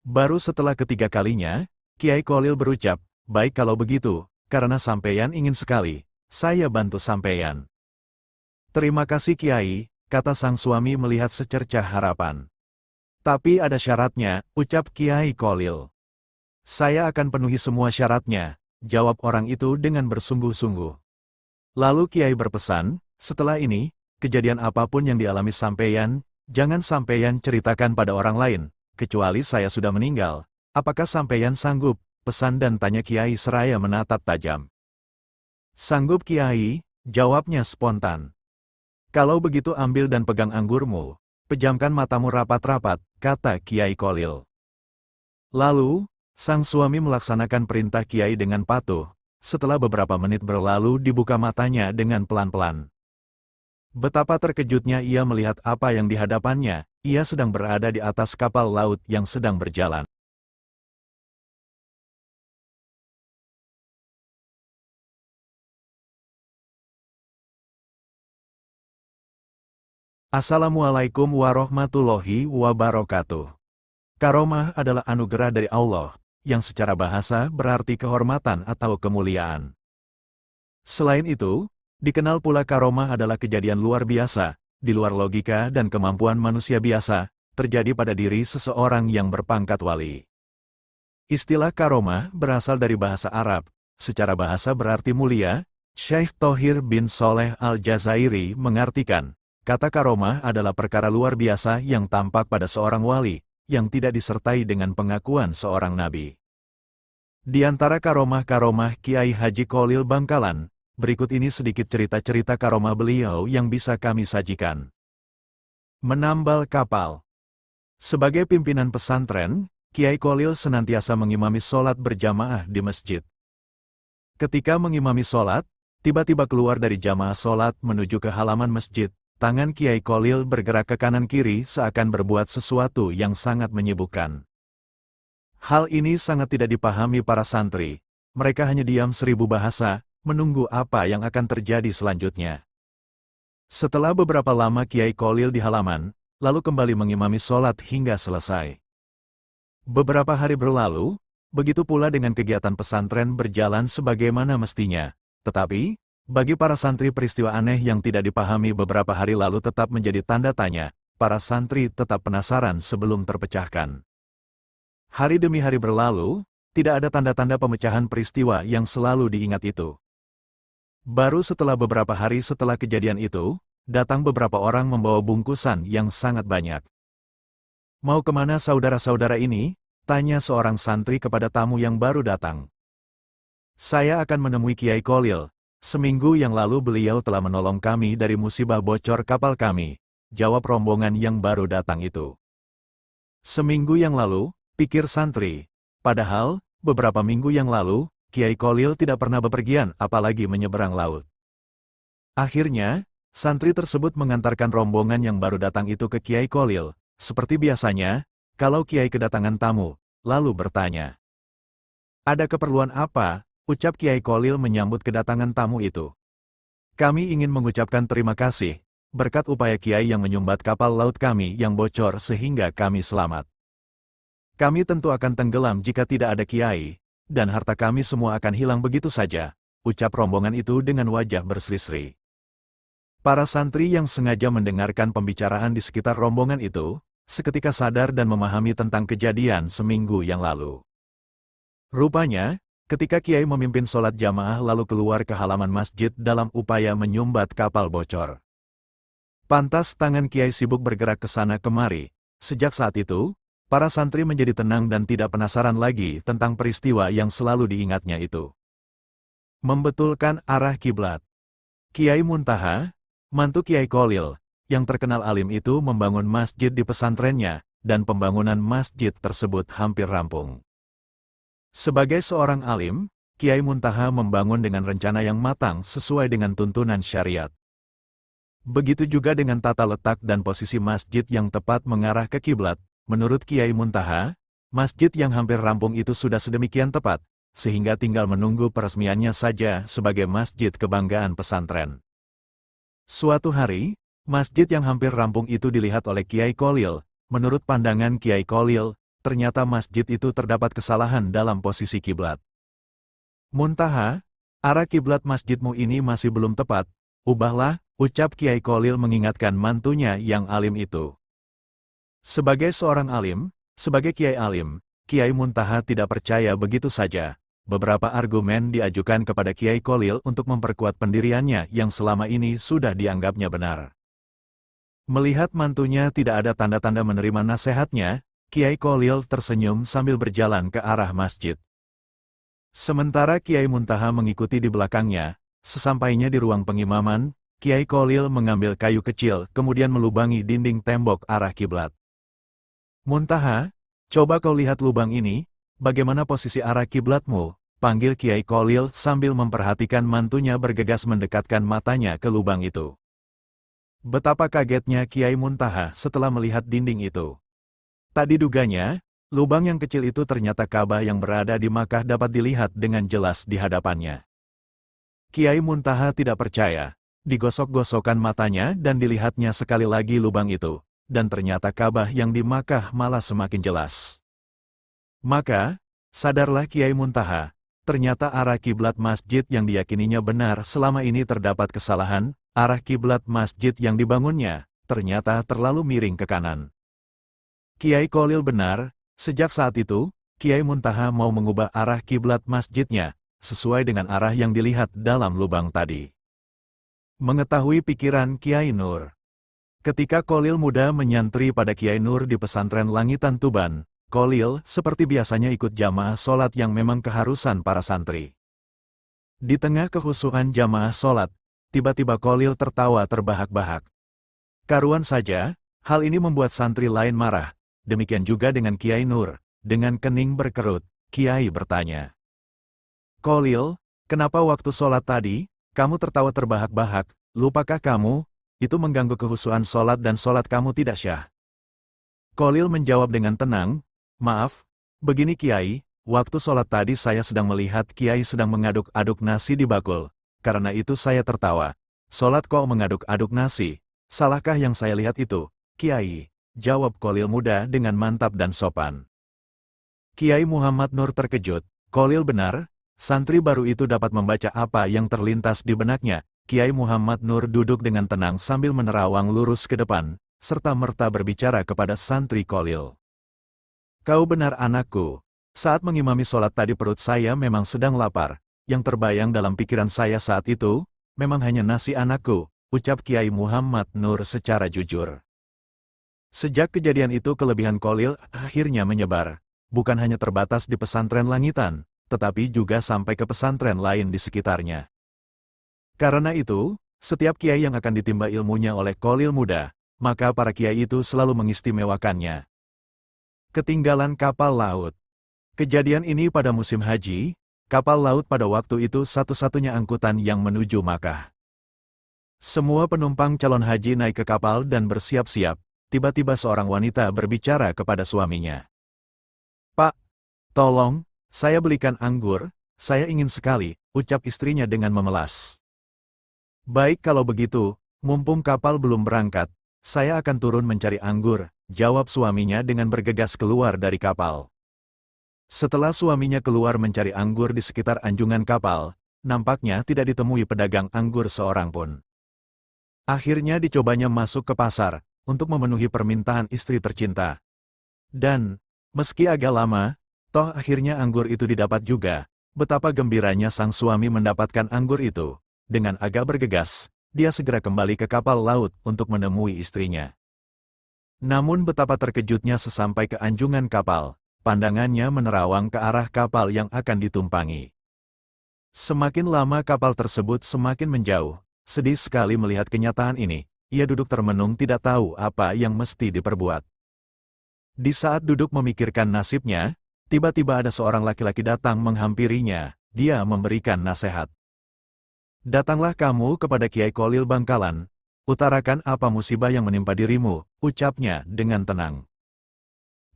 Baru setelah ketiga kalinya, Kiai Kolil berucap, "Baik kalau begitu, karena sampeyan ingin sekali, saya bantu sampeyan." "Terima kasih Kiai," kata sang suami melihat secercah harapan. "Tapi ada syaratnya," ucap Kiai Kolil. "Saya akan penuhi semua syaratnya," jawab orang itu dengan bersungguh-sungguh. Lalu Kiai berpesan, "Setelah ini, kejadian apapun yang dialami sampeyan, jangan sampeyan ceritakan pada orang lain, kecuali saya sudah meninggal. Apakah sampeyan sanggup?" pesan dan tanya Kiai seraya menatap tajam. "Sanggup Kiai," jawabnya spontan. "Kalau begitu ambil dan pegang anggurmu, pejamkan matamu rapat-rapat," kata Kiai Kolil. Lalu, sang suami melaksanakan perintah Kiai dengan patuh. Setelah beberapa menit berlalu dibuka matanya dengan pelan-pelan. Betapa terkejutnya ia melihat apa yang di hadapannya, ia sedang berada di atas kapal laut yang sedang berjalan. Assalamualaikum warahmatullahi wabarakatuh. Karomah adalah anugerah dari Allah, yang secara bahasa berarti kehormatan atau kemuliaan. Selain itu, dikenal pula karomah adalah kejadian luar biasa, di luar logika dan kemampuan manusia biasa, terjadi pada diri seseorang yang berpangkat wali. Istilah karomah berasal dari bahasa Arab, secara bahasa berarti mulia. Syekh Thohir bin Soleh Al-Jazairi mengartikan, kata karomah adalah perkara luar biasa yang tampak pada seorang wali, yang tidak disertai dengan pengakuan seorang nabi. Di antara karomah-karomah Kiai Haji Kolil Bangkalan, berikut ini sedikit cerita-cerita karomah beliau yang bisa kami sajikan. Menambal kapal. Sebagai pimpinan pesantren, Kiai Kolil senantiasa mengimami sholat berjamaah di masjid. Ketika mengimami sholat, tiba-tiba keluar dari jamaah sholat menuju ke halaman masjid, tangan Kiai Kolil bergerak ke kanan-kiri seakan berbuat sesuatu yang sangat menyibukkan. Hal ini sangat tidak dipahami para santri. Mereka hanya diam seribu bahasa, menunggu apa yang akan terjadi selanjutnya. Setelah beberapa lama Kiai Kolil di halaman, lalu kembali mengimami sholat hingga selesai. Beberapa hari berlalu, begitu pula dengan kegiatan pesantren berjalan sebagaimana mestinya. Tetapi, bagi para santri peristiwa aneh yang tidak dipahami beberapa hari lalu tetap menjadi tanda tanya. Para santri tetap penasaran sebelum terpecahkan. Hari demi hari berlalu, tidak ada tanda-tanda pemecahan peristiwa yang selalu diingat itu. Baru setelah beberapa hari setelah kejadian itu, datang beberapa orang membawa bungkusan yang sangat banyak. "Mau kemana saudara-saudara ini?" tanya seorang santri kepada tamu yang baru datang. "Saya akan menemui Kiai Kolil. Seminggu yang lalu beliau telah menolong kami dari musibah bocor kapal kami," jawab rombongan yang baru datang itu. Seminggu yang lalu, pikir santri. Padahal, beberapa minggu yang lalu, Kiai Kolil tidak pernah bepergian apalagi menyeberang laut. Akhirnya, santri tersebut mengantarkan rombongan yang baru datang itu ke Kiai Kolil. Seperti biasanya, kalau Kiai kedatangan tamu, lalu bertanya, "Ada keperluan apa?" ucap Kiai Kolil menyambut kedatangan tamu itu. "Kami ingin mengucapkan terima kasih, berkat upaya Kiai yang menyumbat kapal laut kami yang bocor sehingga kami selamat. Kami tentu akan tenggelam jika tidak ada Kiai, dan harta kami semua akan hilang begitu saja," ucap rombongan itu dengan wajah berseri-seri. Para santri yang sengaja mendengarkan pembicaraan di sekitar rombongan itu, seketika sadar dan memahami tentang kejadian seminggu yang lalu. Rupanya, ketika Kiai memimpin sholat jamaah lalu keluar ke halaman masjid dalam upaya menyumbat kapal bocor. Pantas tangan Kiai sibuk bergerak ke sana kemari. Sejak saat itu, para santri menjadi tenang dan tidak penasaran lagi tentang peristiwa yang selalu diingatnya itu. Membetulkan arah kiblat. Kiai Muntaha, mantu Kiai Kolil, yang terkenal alim itu membangun masjid di pesantrennya, dan pembangunan masjid tersebut hampir rampung. Sebagai seorang alim, Kiai Muntaha membangun dengan rencana yang matang sesuai dengan tuntunan syariat. Begitu juga dengan tata letak dan posisi masjid yang tepat mengarah ke kiblat. Menurut Kiai Muntaha, masjid yang hampir rampung itu sudah sedemikian tepat, sehingga tinggal menunggu peresmiannya saja sebagai masjid kebanggaan pesantren. Suatu hari, masjid yang hampir rampung itu dilihat oleh Kiai Kolil. Menurut pandangan Kiai Kolil, ternyata masjid itu terdapat kesalahan dalam posisi kiblat. Muntaha, arah kiblat masjidmu ini masih belum tepat, ubahlah, ucap Kiai Kholil mengingatkan mantunya yang alim itu. Sebagai seorang alim, sebagai Kiai alim, Kiai Muntaha tidak percaya begitu saja. Beberapa argumen diajukan kepada Kiai Kholil untuk memperkuat pendiriannya yang selama ini sudah dianggapnya benar. Melihat mantunya tidak ada tanda-tanda menerima nasihatnya, Kiai Kholil tersenyum sambil berjalan ke arah masjid. Sementara Kiai Muntaha mengikuti di belakangnya, sesampainya di ruang pengimaman, Kiai Kholil mengambil kayu kecil kemudian melubangi dinding tembok arah kiblat. Muntaha, coba kau lihat lubang ini, bagaimana posisi arah kiblatmu? Panggil Kiai Kholil sambil memperhatikan mantunya bergegas mendekatkan matanya ke lubang itu. Betapa kagetnya Kiai Muntaha setelah melihat dinding itu. Tak diduganya, lubang yang kecil itu ternyata Ka'bah yang berada di Makkah dapat dilihat dengan jelas di hadapannya. Kiai Muntaha tidak percaya, digosok-gosokkan matanya dan dilihatnya sekali lagi lubang itu, dan ternyata Ka'bah yang di Makkah malah semakin jelas. Maka, sadarlah Kiai Muntaha, ternyata arah kiblat masjid yang diyakininya benar selama ini terdapat kesalahan, arah kiblat masjid yang dibangunnya, ternyata terlalu miring ke kanan. Kiai Kholil benar, sejak saat itu, Kiai Muntaha mau mengubah arah kiblat masjidnya, sesuai dengan arah yang dilihat dalam lubang tadi. Mengetahui pikiran Kiai Nur. Ketika Kholil muda menyantri pada Kiai Nur di pesantren Langitan Tuban, Kholil seperti biasanya ikut jamaah sholat yang memang keharusan para santri. Di tengah kekhusyukan jamaah sholat, tiba-tiba Kholil tertawa terbahak-bahak. Karuan saja, hal ini membuat santri lain marah, demikian juga dengan Kiai Nur. Dengan kening berkerut, Kiai bertanya. Kholil, kenapa waktu sholat tadi, kamu tertawa terbahak-bahak, lupakah kamu, itu mengganggu kekhusyukan sholat dan sholat kamu tidak syah? Kholil menjawab dengan tenang, maaf, begini Kiai, waktu sholat tadi saya sedang melihat Kiai sedang mengaduk-aduk nasi di bakul, karena itu saya tertawa. Sholat kok mengaduk-aduk nasi, salahkah yang saya lihat itu, Kiai? Jawab Kholil muda dengan mantap dan sopan. Kiai Muhammad Nur terkejut, Kholil benar, santri baru itu dapat membaca apa yang terlintas di benaknya. Kiai Muhammad Nur duduk dengan tenang sambil menerawang lurus ke depan, serta merta berbicara kepada santri Kholil. Kau benar anakku, saat mengimami sholat tadi perut saya memang sedang lapar, yang terbayang dalam pikiran saya saat itu, memang hanya nasi anakku, ucap Kiai Muhammad Nur secara jujur. Sejak kejadian itu kelebihan Kholil akhirnya menyebar, bukan hanya terbatas di pesantren Langitan, tetapi juga sampai ke pesantren lain di sekitarnya. Karena itu, setiap kiai yang akan ditimba ilmunya oleh Kholil muda, maka para kiai itu selalu mengistimewakannya. Ketinggalan kapal laut. Kejadian ini pada musim haji, kapal laut pada waktu itu satu-satunya angkutan yang menuju Makkah. Semua penumpang calon haji naik ke kapal dan bersiap-siap, tiba-tiba seorang wanita berbicara kepada suaminya. Pak, tolong, saya belikan anggur, saya ingin sekali, ucap istrinya dengan memelas. Baik kalau begitu, mumpung kapal belum berangkat, saya akan turun mencari anggur, jawab suaminya dengan bergegas keluar dari kapal. Setelah suaminya keluar mencari anggur di sekitar anjungan kapal, nampaknya tidak ditemui pedagang anggur seorang pun. Akhirnya dicobanya masuk ke pasar, untuk memenuhi permintaan istri tercinta. Dan, meski agak lama, toh akhirnya anggur itu didapat juga. Betapa gembiranya sang suami mendapatkan anggur itu. Dengan agak bergegas, dia segera kembali ke kapal laut untuk menemui istrinya. Namun betapa terkejutnya sesampai ke anjungan kapal, pandangannya menerawang ke arah kapal yang akan ditumpangi. Semakin lama kapal tersebut semakin menjauh, sedih sekali melihat kenyataan ini, ia duduk termenung tidak tahu apa yang mesti diperbuat. Di saat duduk memikirkan nasibnya, tiba-tiba ada seorang laki-laki datang menghampirinya, dia memberikan nasihat. Datanglah kamu kepada Kiai Kholil Bangkalan, utarakan apa musibah yang menimpa dirimu, ucapnya dengan tenang.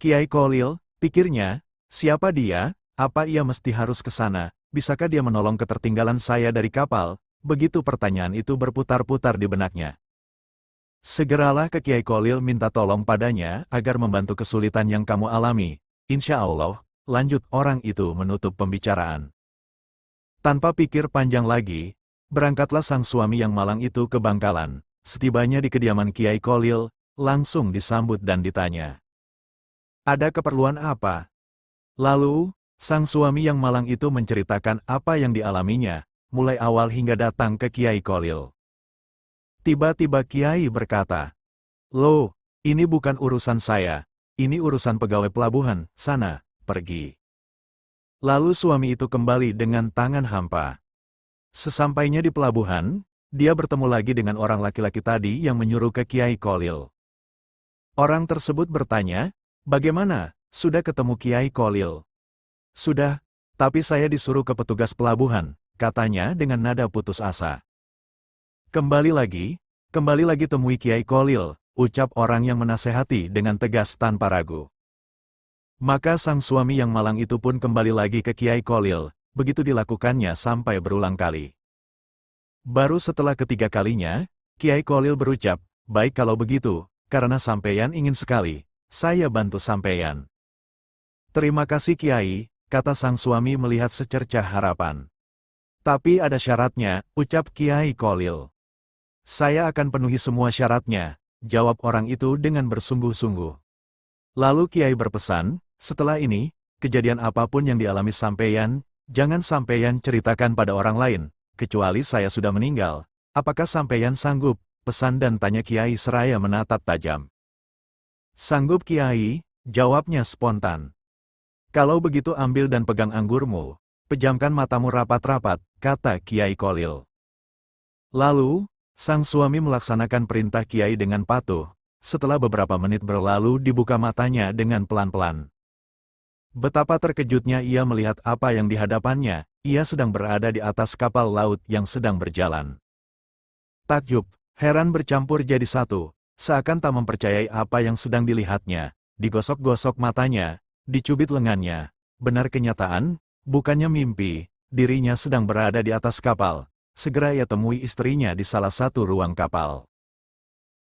Kiai Kholil, pikirnya, siapa dia, apa ia mesti harus ke sana, bisakah dia menolong ketertinggalan saya dari kapal, begitu pertanyaan itu berputar-putar di benaknya. Segeralah ke Kiai Kholil minta tolong padanya agar membantu kesulitan yang kamu alami, insya Allah, lanjut orang itu menutup pembicaraan. Tanpa pikir panjang lagi, berangkatlah sang suami yang malang itu ke Bangkalan. Setibanya di kediaman Kiai Kholil, langsung disambut dan ditanya. Ada keperluan apa? Lalu, sang suami yang malang itu menceritakan apa yang dialaminya, mulai awal hingga datang ke Kiai Kholil. Tiba-tiba Kiai berkata, "Loh, ini bukan urusan saya, ini urusan pegawai pelabuhan, sana, pergi." Lalu suami itu kembali dengan tangan hampa. Sesampainya di pelabuhan, dia bertemu lagi dengan orang laki-laki tadi yang menyuruh ke Kiai Kholil. Orang tersebut bertanya, "Bagaimana, sudah ketemu Kiai Kholil?" "Sudah, tapi saya disuruh ke petugas pelabuhan," katanya dengan nada putus asa. Kembali lagi temui Kiai Kholil," ucap orang yang menasehati dengan tegas tanpa ragu. Maka sang suami yang malang itu pun kembali lagi ke Kiai Kholil, begitu dilakukannya sampai berulang kali. Baru setelah ketiga kalinya, Kiai Kholil berucap, "Baik kalau begitu, karena sampeyan ingin sekali, saya bantu sampeyan." "Terima kasih Kiai," kata sang suami melihat secercah harapan. "Tapi ada syaratnya," ucap Kiai Kholil. "Saya akan penuhi semua syaratnya," jawab orang itu dengan bersungguh-sungguh. Lalu Kiai berpesan, "Setelah ini, kejadian apapun yang dialami sampeyan, jangan sampeyan ceritakan pada orang lain, kecuali saya sudah meninggal. Apakah sampeyan sanggup?" pesan dan tanya Kiai seraya menatap tajam. "Sanggup Kiai," jawabnya spontan. "Kalau begitu ambil dan pegang anggurmu, pejamkan matamu rapat-rapat," kata Kiai Kholil. Lalu, sang suami melaksanakan perintah Kiai dengan patuh. Setelah beberapa menit berlalu dibuka matanya dengan pelan-pelan. Betapa terkejutnya ia melihat apa yang dihadapannya, ia sedang berada di atas kapal laut yang sedang berjalan. Takjub, heran bercampur jadi satu, seakan tak mempercayai apa yang sedang dilihatnya, digosok-gosok matanya, dicubit lengannya. Benar kenyataan, bukannya mimpi, dirinya sedang berada di atas kapal. Segera ia temui istrinya di salah satu ruang kapal.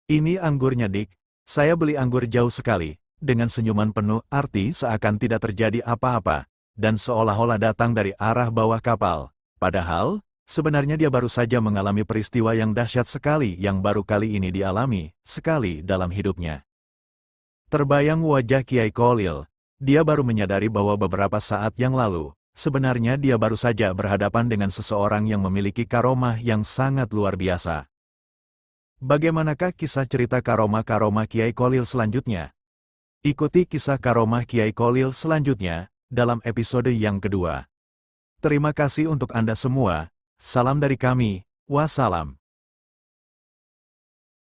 "Ini anggurnya Dik, saya beli anggur jauh sekali," dengan senyuman penuh arti seakan tidak terjadi apa-apa, dan seolah-olah datang dari arah bawah kapal. Padahal, sebenarnya dia baru saja mengalami peristiwa yang dahsyat sekali yang baru kali ini dialami, sekali dalam hidupnya. Terbayang wajah Kiai Kholil, dia baru menyadari bahwa beberapa saat yang lalu, sebenarnya dia baru saja berhadapan dengan seseorang yang memiliki karomah yang sangat luar biasa. Bagaimanakah kisah cerita karomah Kiai Kholil selanjutnya? Ikuti kisah karomah Kiai Kholil selanjutnya, dalam episode yang kedua. Terima kasih untuk Anda semua, salam dari kami, wassalam.